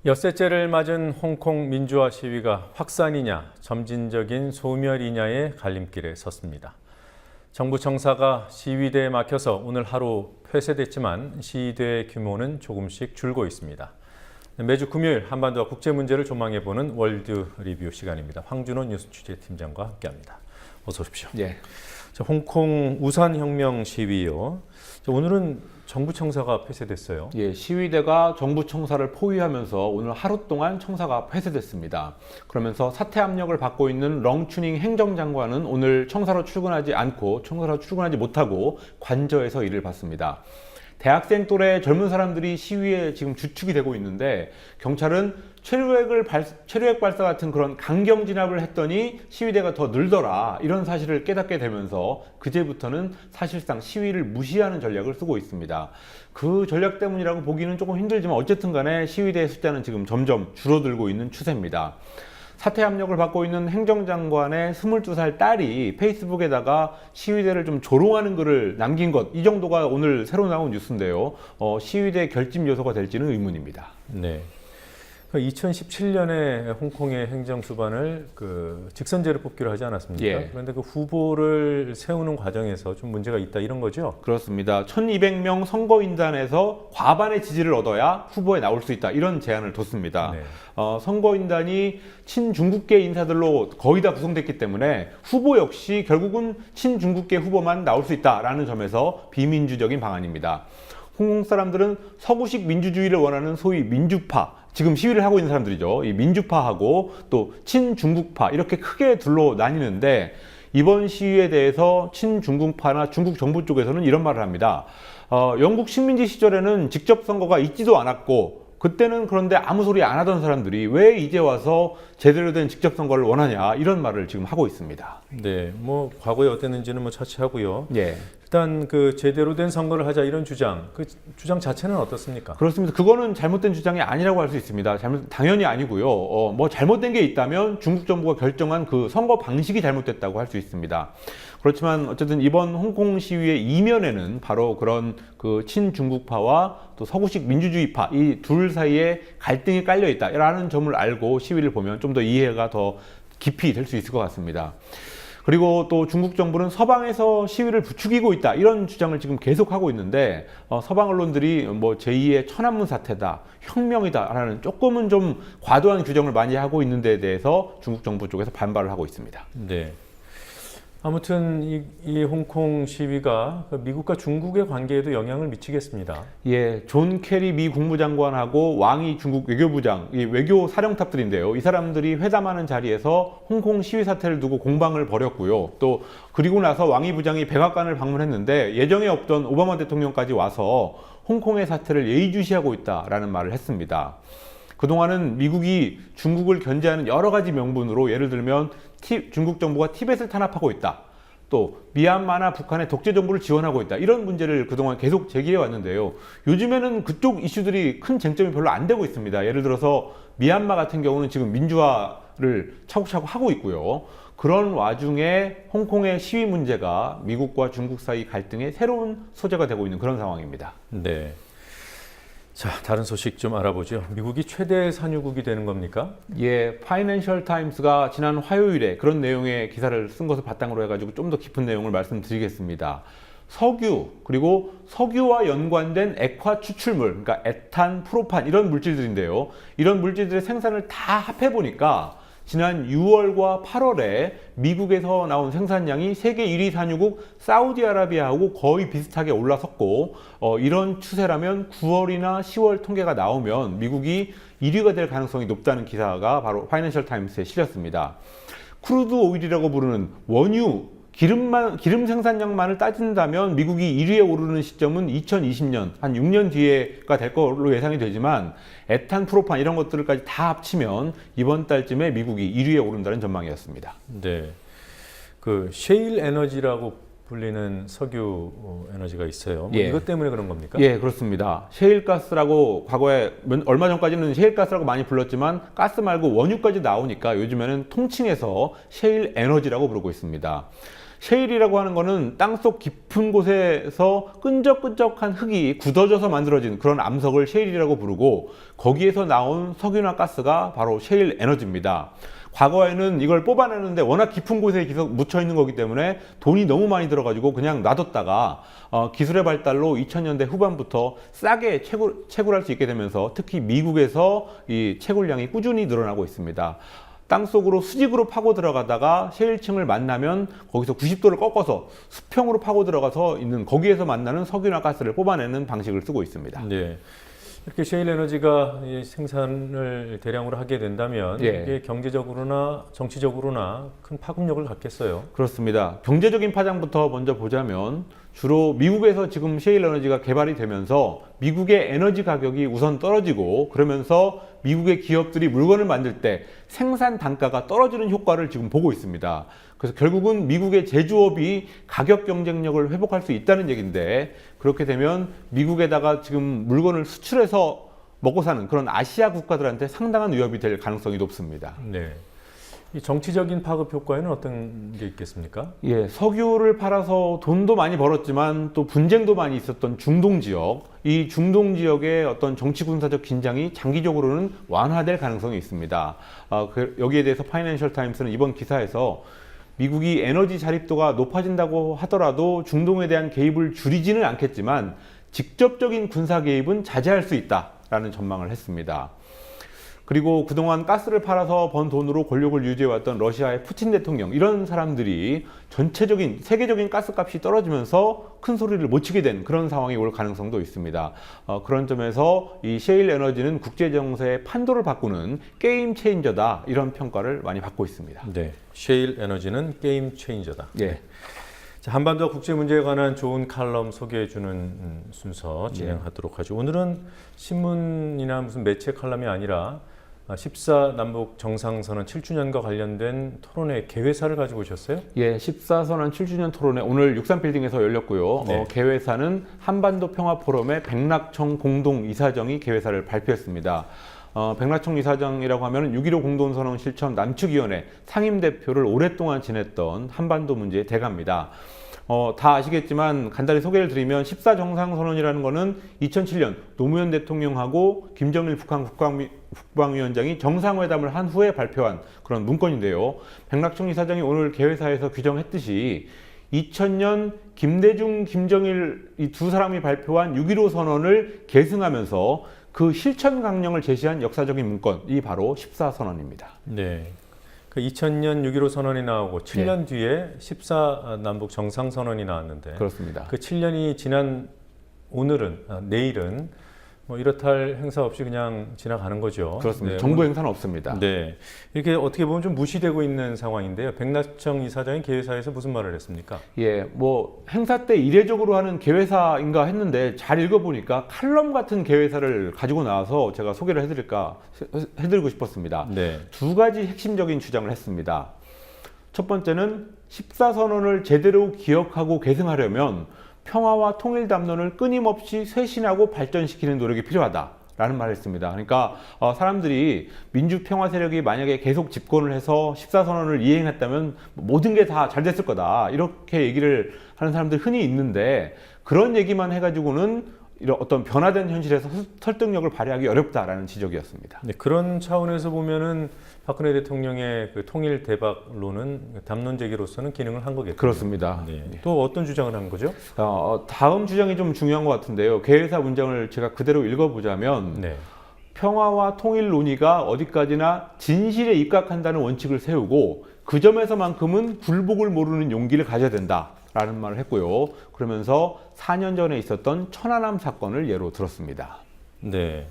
엿새째를 맞은 홍콩 민주화 시위가 확산이냐 점진적인 소멸이냐의 갈림길에 섰습니다. 정부 청사가 시위대에 막혀서 오늘 하루 폐쇄됐지만 시위대의 규모는 조금씩 줄고 있습니다. 매주 금요일 한반도와 국제 문제를 조망해보는 월드 리뷰 시간입니다. 황준호 뉴스 취재팀장과 함께합니다. 어서 오십시오. 예. 홍콩 우산혁명 시위요. 오늘은 정부 청사가 폐쇄됐어요. 예, 시위대가 정부 청사를 포위하면서 오늘 하루 동안 청사가 폐쇄됐습니다. 그러면서 사퇴 압력을 받고 있는 렁추닝 행정장관은 오늘 청사로 출근하지 못하고 관저에서 일을 봤습니다. 대학생 또래 젊은 사람들이 시위에 지금 주축이 되고 있는데 경찰은 체류액 발사 같은 그런 강경 진압을 했더니 시위대가 더 늘더라, 이런 사실을 깨닫게 되면서 그제부터는 사실상 시위를 무시하는 전략을 쓰고 있습니다. 그 전략 때문이라고 보기는 조금 힘들지만 어쨌든 간에 시위대의 숫자는 지금 점점 줄어들고 있는 추세입니다. 사퇴 압력을 받고 있는 행정장관의 22살 딸이 페이스북에다가 시위대를 좀 조롱하는 글을 남긴 것, 이 정도가 오늘 새로 나온 뉴스인데요. 시위대 결집 요소가 될지는 의문입니다. 네. 2017년에 홍콩의 행정수반을 직선제로 뽑기로 하지 않았습니까? 예. 그런데 그 후보를 세우는 과정에서 좀 문제가 있다, 이런 거죠? 그렇습니다. 1200명 선거인단에서 과반의 지지를 얻어야 후보에 나올 수 있다, 이런 제안을 뒀습니다. 네. 선거인단이 친중국계 인사들로 거의 다 구성됐기 때문에 후보 역시 결국은 친중국계 후보만 나올 수 있다라는 점에서 비민주적인 방안입니다. 홍콩 사람들은 서구식 민주주의를 원하는 소위 민주파, 지금 시위를 하고 있는 사람들이죠. 이 민주파하고 또 친중국파, 이렇게 크게 둘로 나뉘는데, 이번 시위에 대해서 친중국파나 중국 정부 쪽에서는 이런 말을 합니다. 영국 식민지 시절에는 직접 선거가 있지도 않았고, 그때는 그런데 아무 소리 안 하던 사람들이 왜 이제 와서 제대로 된 직접 선거를 원하냐, 이런 말을 지금 하고 있습니다. 네, 과거에 어땠는지는 차치하고요. 예. 일단 제대로 된 선거를 하자, 이런 주장, 그 주장 자체는 어떻습니까? 그렇습니다. 그거는 잘못된 주장이 아니라고 할 수 있습니다. 당연히 아니고요. 잘못된 게 있다면 중국 정부가 결정한 그 선거 방식이 잘못됐다고 할 수 있습니다. 그렇지만 어쨌든 이번 홍콩 시위의 이면에는 바로 그런 그 친중국파와 또 서구식 민주주의파, 이 둘 사이에 갈등이 깔려 있다라는 점을 알고 시위를 보면 좀 더 이해가 더 깊이 될 수 있을 것 같습니다. 그리고 또 중국 정부는 서방에서 시위를 부추기고 있다, 이런 주장을 지금 계속하고 있는데, 서방 언론들이 제2의 천안문 사태다, 혁명이다라는 조금은 좀 과도한 규정을 많이 하고 있는 데에 대해서 중국 정부 쪽에서 반발을 하고 있습니다. 네. 아무튼 이 홍콩 시위가 미국과 중국의 관계에도 영향을 미치겠습니다. 예, 존 캐리 미 국무장관하고 왕이 중국 외교부장, 이 외교 사령탑들인데요. 이 사람들이 회담하는 자리에서 홍콩 시위 사태를 두고 공방을 벌였고요. 또 그리고 나서 왕이 부장이 백악관을 방문했는데 예정에 없던 오바마 대통령까지 와서 홍콩의 사태를 예의주시하고 있다라는 말을 했습니다. 그동안은 미국이 중국을 견제하는 여러 가지 명분으로, 예를 들면 중국 정부가 티벳을 탄압하고 있다, 또 미얀마나 북한의 독재 정부를 지원하고 있다, 이런 문제를 그동안 계속 제기해 왔는데요. 요즘에는 그쪽 이슈들이 큰 쟁점이 별로 안 되고 있습니다. 예를 들어서 미얀마 같은 경우는 지금 민주화를 차곡차곡 하고 있고요. 그런 와중에 홍콩의 시위 문제가 미국과 중국 사이 갈등의 새로운 소재가 되고 있는 그런 상황입니다. 네. 자, 다른 소식 좀 알아보죠. 미국이 최대 산유국이 되는 겁니까? 예, 파이낸셜 타임스가 지난 화요일에 그런 내용의 기사를 쓴 것을 바탕으로 해가지고 좀 더 깊은 내용을 말씀드리겠습니다. 석유, 그리고 석유와 연관된 액화 추출물, 그러니까 에탄, 프로판, 이런 물질들인데요. 이런 물질들의 생산을 다 합해보니까 지난 6월과 8월에 미국에서 나온 생산량이 세계 1위 산유국 사우디아라비아하고 거의 비슷하게 올라섰고, 이런 추세라면 9월이나 10월 통계가 나오면 미국이 1위가 될 가능성이 높다는 기사가 바로 파이낸셜 타임스에 실렸습니다. 크루드 오일이라고 부르는 원유, 기름 생산량만을 따진다면 미국이 1위에 오르는 시점은 2020년, 한 6년 뒤에가 될 걸로 예상이 되지만, 에탄, 프로판 이런 것들까지 다 합치면 이번 달쯤에 미국이 1위에 오른다는 전망이었습니다. 네. 셰일 에너지라고 불리는 석유 에너지가 있어요. 예. 이것 때문에 그런 겁니까? 예, 그렇습니다. 셰일가스라고 과거에 얼마 전까지는 셰일가스라고 많이 불렀지만 가스 말고 원유까지 나오니까 요즘에는 통칭해서 셰일 에너지라고 부르고 있습니다. 셰일이라고 하는 거는 땅속 깊은 곳에서 끈적끈적한 흙이 굳어져서 만들어진 그런 암석을 셰일이라고 부르고, 거기에서 나온 석유나 가스가 바로 셰일 에너지입니다. 과거에는 이걸 뽑아내는데 워낙 깊은 곳에 계속 묻혀 있는 거기 때문에 돈이 너무 많이 들어가지고 그냥 놔뒀다가 기술의 발달로 2000년대 후반부터 싸게 채굴할 수 있게 되면서 특히 미국에서 이 채굴량이 꾸준히 늘어나고 있습니다. 땅속으로 수직으로 파고 들어가다가 셰일층을 만나면 거기서 90도를 꺾어서 수평으로 파고 들어가서 있는 거기에서 만나는 석유나 가스를 뽑아내는 방식을 쓰고 있습니다. 네. 이렇게 셰일 에너지가 생산을 대량으로 하게 된다면 예. 이게 경제적으로나 정치적으로나 큰 파급력을 갖겠어요. 그렇습니다. 경제적인 파장부터 먼저 보자면 주로 미국에서 지금 셰일 에너지가 개발이 되면서 미국의 에너지 가격이 우선 떨어지고, 그러면서 미국의 기업들이 물건을 만들 때 생산 단가가 떨어지는 효과를 지금 보고 있습니다. 그래서 결국은 미국의 제조업이 가격 경쟁력을 회복할 수 있다는 얘기인데, 그렇게 되면 미국에다가 지금 물건을 수출해서 먹고 사는 그런 아시아 국가들한테 상당한 위협이 될 가능성이 높습니다. 네. 이 정치적인 파급 효과에는 어떤 게 있겠습니까? 예, 석유를 팔아서 돈도 많이 벌었지만 또 분쟁도 많이 있었던 중동 지역, 이 중동 지역의 어떤 정치 군사적 긴장이 장기적으로는 완화될 가능성이 있습니다. 여기에 대해서 파이낸셜 타임스는 이번 기사에서 미국이 에너지 자립도가 높아진다고 하더라도 중동에 대한 개입을 줄이지는 않겠지만 직접적인 군사 개입은 자제할 수 있다라는 전망을 했습니다. 그리고 그동안 가스를 팔아서 번 돈으로 권력을 유지해왔던 러시아의 푸틴 대통령, 이런 사람들이 전체적인 세계적인 가스값이 떨어지면서 큰 소리를 못 치게 된 그런 상황이 올 가능성도 있습니다. 그런 점에서 이 셰일 에너지는 국제 정세의 판도를 바꾸는 게임 체인저다, 이런 평가를 많이 받고 있습니다. 네, 셰일 에너지는 게임 체인저다. 예. 자, 한반도 국제 문제에 관한 좋은 칼럼 소개해주는 순서 진행하도록 하죠. 오늘은 신문이나 무슨 매체 칼럼이 아니라 14 남북 정상선언 7주년과 관련된 토론회 개회사를 가지고 오셨어요? 예, 14선언 7주년 토론회 오늘 63빌딩에서 열렸고요. 네. 개회사는 한반도 평화포럼의 백낙청 공동이사장이 개회사를 발표했습니다. 백낙청 이사장이라고 하면 6.15 공동선언 실천 남측위원회 상임대표를 오랫동안 지냈던 한반도 문제의 대가입니다. 다 아시겠지만 간단히 소개를 드리면 14정상선언이라는 거는 2007년 노무현 대통령하고 김정일 북한 국방위원장이 정상회담을 한 후에 발표한 그런 문건인데요. 백낙청 이사장이 오늘 개회사에서 규정했듯이 2000년 김대중, 김정일 이 두 사람이 발표한 6.15 선언을 계승하면서 그 실천 강령을 제시한 역사적인 문건이 바로 14선언입니다. 네. 그 2000년 6.15 선언이 나오고 7년 뒤에 14 남북 정상선언이 나왔는데, 그렇습니다. 그 7년이 지난 오늘은, 내일은 뭐 이렇다 할 행사 없이 그냥 지나가는 거죠. 그렇습니다. 네, 정부 행사는 없습니다. 네, 이렇게 어떻게 보면 좀 무시되고 있는 상황인데요. 백낙청 이사장이 개회사에서 무슨 말을 했습니까? 예, 뭐 행사 때 이례적으로 하는 개회사인가 했는데 잘 읽어보니까 칼럼 같은 개회사를 가지고 나와서 제가 소개를 해드리고 싶었습니다. 네. 두 가지 핵심적인 주장을 했습니다. 첫 번째는 14선언을 제대로 기억하고 계승하려면 평화와 통일 담론을 끊임없이 쇄신하고 발전시키는 노력이 필요하다라는 말을 했습니다. 그러니까 사람들이 민주평화 세력이 만약에 계속 집권을 해서 14선언을 이행했다면 모든 게 다 잘 됐을 거다, 이렇게 얘기를 하는 사람들이 흔히 있는데, 그런 얘기만 해가지고는 이런 어떤 변화된 현실에서 설득력을 발휘하기 어렵다라는 지적이었습니다. 네, 그런 차원에서 보면은 박근혜 대통령의 그 통일 대박론은 담론 제기로서는 기능을 한 거겠죠. 그렇습니다. 네. 또 어떤 주장을 한 거죠? 다음 주장이 좀 중요한 것 같은데요. 개회사 문장을 제가 그대로 읽어보자면, 네. 평화와 통일 논의가 어디까지나 진실에 입각한다는 원칙을 세우고 그 점에서만큼은 굴복을 모르는 용기를 가져야 된다라는 말을 했고요. 그러면서 4년 전에 있었던 천안함 사건을 예로 들었습니다. 네.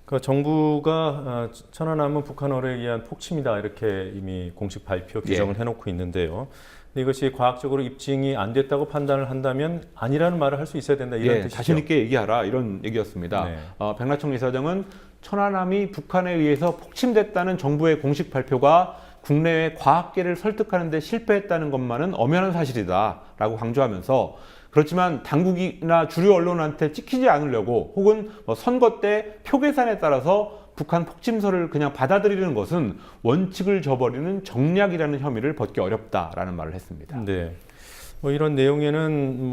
그러니까 정부가 천안함은 북한어에 의한 폭침이다, 이렇게 이미 공식 발표 규정을 해놓고 있는데요. 근데 이것이 과학적으로 입증이 안 됐다고 판단을 한다면 아니라는 말을 할 수 있어야 된다, 이런 뜻이죠. 자신 있게 얘기하라, 이런 얘기였습니다. 네. 백낙청 이사장은 천안함이 북한에 의해서 폭침됐다는 정부의 공식 발표가 국내외 과학계를 설득하는 데 실패했다는 것만은 엄연한 사실이다라고 강조하면서, 그렇지만 당국이나 주류 언론한테 찍히지 않으려고 혹은 선거 때 표 계산에 따라서 북한 폭침설을 그냥 받아들이는 것은 원칙을 저버리는 정략이라는 혐의를 벗기 어렵다라는 말을 했습니다. 네. 뭐 이런 내용에는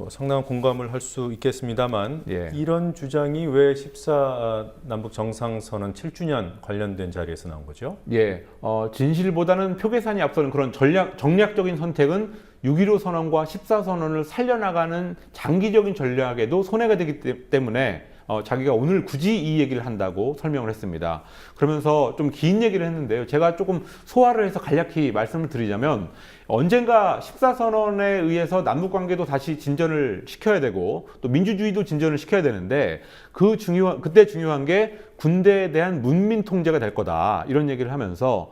상당한 공감을 할 수 있겠습니다만 예. 이런 주장이 왜 14 남북 정상선언 7주년 관련된 자리에서 나온 거죠? 예, 진실보다는 표계산이 앞서는 그런 정략적인 선택은 6.15 선언과 14 선언을 살려나가는 장기적인 전략에도 손해가 되기 때문에 자기가 오늘 굳이 이 얘기를 한다고 설명을 했습니다. 그러면서 좀 긴 얘기를 했는데요. 제가 조금 소화를 해서 간략히 말씀을 드리자면 언젠가 14선언에 의해서 남북관계도 다시 진전을 시켜야 되고 또 민주주의도 진전을 시켜야 되는데 그때 중요한 게 군대에 대한 문민 통제가 될 거다 이런 얘기를 하면서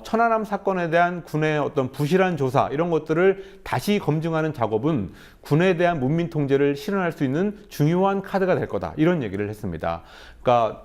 천안함 사건에 대한 군의 어떤 부실한 조사 이런 것들을 다시 검증하는 작업은 군에 대한 문민 통제를 실현할 수 있는 중요한 카드가 될 거다 이런 얘기를 했습니다. 그러니까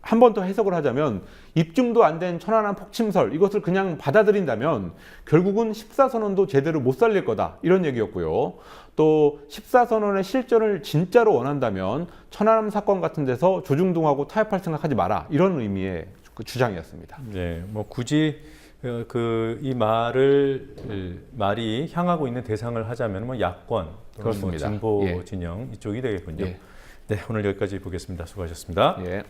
한 번 더 해석을 하자면 입증도 안 된 천안함 폭침설 이것을 그냥 받아들인다면 결국은 14선언도 제대로 못 살릴 거다 이런 얘기였고요. 또 14선언의 실전을 진짜로 원한다면 천안함 사건 같은 데서 조중동하고 타협할 생각하지 마라 이런 의미의 그 주장이었습니다. 네, 뭐 굳이 이 말이 향하고 있는 대상을 하자면 뭐 야권, 또는 뭐 그렇습니다. 진보 예. 진영 이쪽이 되겠군요. 예. 네, 오늘 여기까지 보겠습니다. 수고하셨습니다. 예.